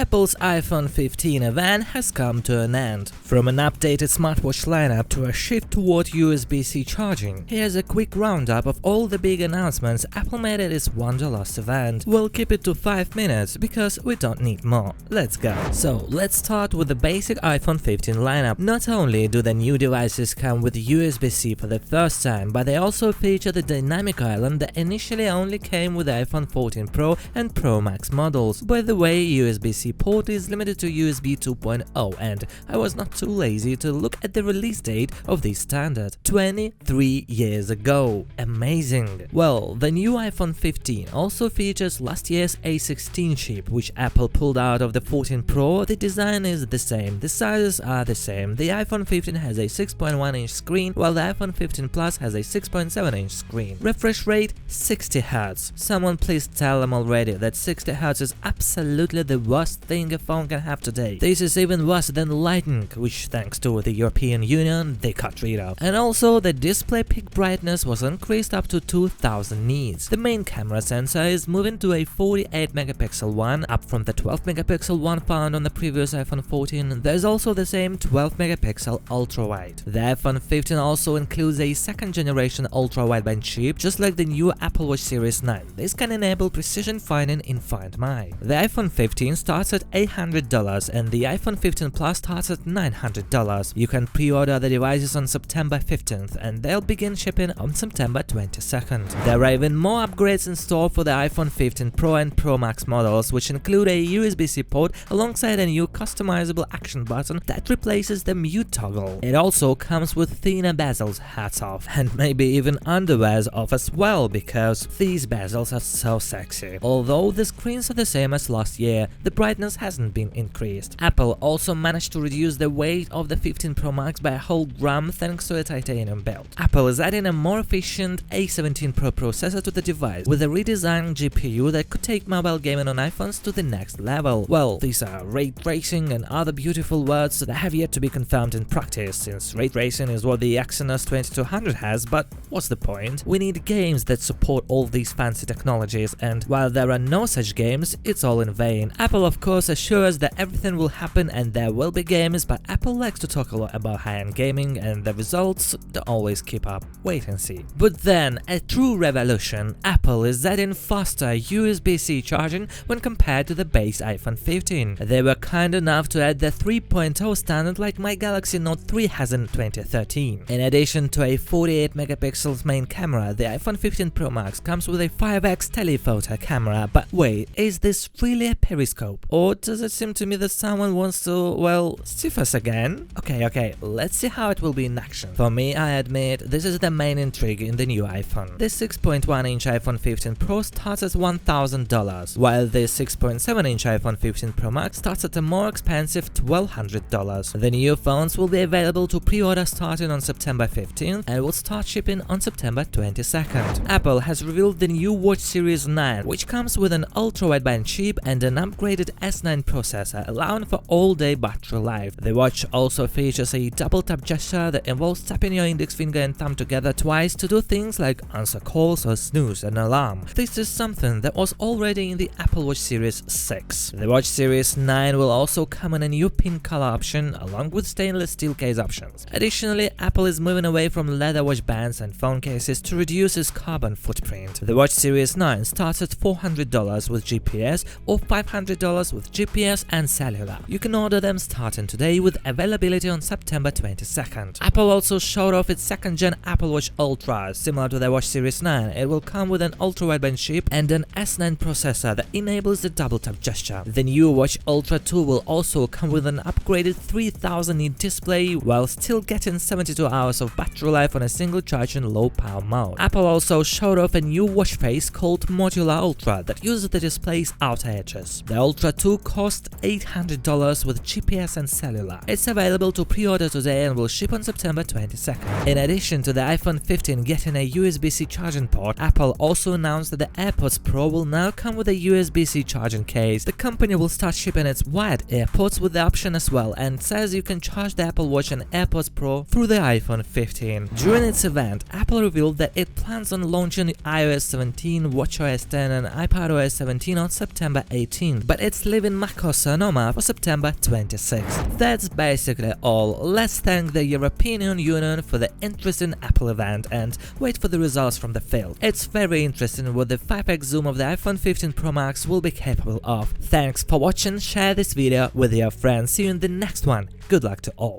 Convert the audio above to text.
Apple's iPhone 15 event has come to an end. From an updated smartwatch lineup to a shift toward USB-C charging, here's a quick roundup of all the big announcements Apple made at its Wonderlust event. We'll keep it to 5 minutes because we don't need more. Let's go. So let's start with the basic iPhone 15 lineup. Not only do the new devices come with USB-C for the first time, but they also feature the dynamic island that initially only came with the iPhone 14 Pro and Pro Max models. By the way, USB-C port is limited to USB 2.0, and I was not too lazy to look at the release date of this standard. 23 years ago. Amazing. Well, the new iPhone 15 also features last year's A16 chip, which Apple pulled out of the 14 Pro. The design is the same, the sizes are the same. The iPhone 15 has a 6.1-inch screen, while the iPhone 15 Plus has a 6.7-inch screen. Refresh rate 60 Hz. Someone please tell them already that 60 Hz is absolutely the worst thing a phone can have today. This is even worse than Lightning, which thanks to the European Union they got rid of. And also the display peak brightness was increased up to 2000 nits. The main camera sensor is moving to a 48 megapixel one, up from the 12 megapixel one found on the previous iPhone 14. There's also the same 12 megapixel ultra-wide. The iPhone 15 also includes a second generation ultra-wideband chip, just like the new Apple Watch Series 9. This can enable precision finding in Find My. The iPhone 15 starts at $800 and the iPhone 15 Plus starts at $900. You can pre-order the devices on September 15th and they'll begin shipping on September 22nd. There are even more upgrades in store for the iPhone 15 Pro and Pro Max models, which include a USB-C port alongside a new customizable action button that replaces the mute toggle. It also comes with thinner bezels, hats off, and maybe even underwears off as well, because these bezels are so sexy. Although the screens are the same as last year, the brightness hasn't been increased. Apple also managed to reduce the weight of the 15 Pro Max by a whole gram thanks to a titanium belt. Apple is adding a more efficient A17 Pro processor to the device with a redesigned GPU that could take mobile gaming on iPhones to the next level. Well, these are ray tracing and other beautiful words that have yet to be confirmed in practice, since ray tracing is what the Exynos 2200 has, but what's the point? We need games that support all these fancy technologies, and while there are no such games, it's all in vain. Apple of course assures that everything will happen and there will be games, but Apple likes to talk a lot about high-end gaming and the results don't always keep up. Wait and see. But then, a true revolution, Apple is adding faster USB-C charging when compared to the base iPhone 15. They were kind enough to add the 3.0 standard like my Galaxy Note 3 has in 2013. In addition to a 48 megapixels main camera, the iPhone 15 Pro Max comes with a 5x telephoto camera. But wait, is this really a periscope? Or does it seem to me that someone wants to, well, stiff us again? Okay, let's see how it will be in action. For me, I admit, this is the main intrigue in the new iPhone. The 6.1-inch iPhone 15 Pro starts at $1,000, while the 6.7-inch iPhone 15 Pro Max starts at a more expensive $1,200. The new phones will be available to pre-order starting on September 15th and will start shipping on September 22nd. Apple has revealed the new Watch Series 9, which comes with an ultra-wideband chip and an upgraded S9 processor, allowing for all-day battery life. The watch also features a double-tap gesture that involves tapping your index finger and thumb together twice to do things like answer calls or snooze an alarm. This is something that was already in the Apple Watch Series 6. The Watch Series 9 will also come in a new pink color option along with stainless steel case options. Additionally, Apple is moving away from leather watch bands and phone cases to reduce its carbon footprint. The Watch Series 9 starts at $400 with GPS or $500 with GPS and cellular. You can order them starting today with availability on September 22nd. Apple also showed off its second-gen Apple Watch Ultra. Similar to the Watch Series 9, it will come with an ultra-wideband chip and an S9 processor that enables the double-tap gesture. The new Watch Ultra 2 will also come with an upgraded 3000 nit display while still getting 72 hours of battery life on a single charge in low-power mode. Apple also showed off a new watch face called Modular Ultra that uses the display's outer edges. The Ultra 2 costs $800 with GPS and cellular. It's available to pre-order today and will ship on September 22nd. In addition to the iPhone 15 getting a USB-C charging port, Apple also announced that the AirPods Pro will now come with a USB-C charging case. The company will start shipping its wired AirPods with the option as well, and says you can charge the Apple Watch and AirPods Pro through the iPhone 15. During its event, Apple revealed that it plans on launching iOS 17, watchOS 10 and iPadOS 17 on September 18, but it's live in Mako, Sonoma for September 26th. That's basically all. Let's thank the European Union for the interesting Apple event and wait for the results from the field. It's very interesting what the 5x zoom of the iPhone 15 Pro Max will be capable of. Thanks for watching, share this video with your friends, see you in the next one, good luck to all.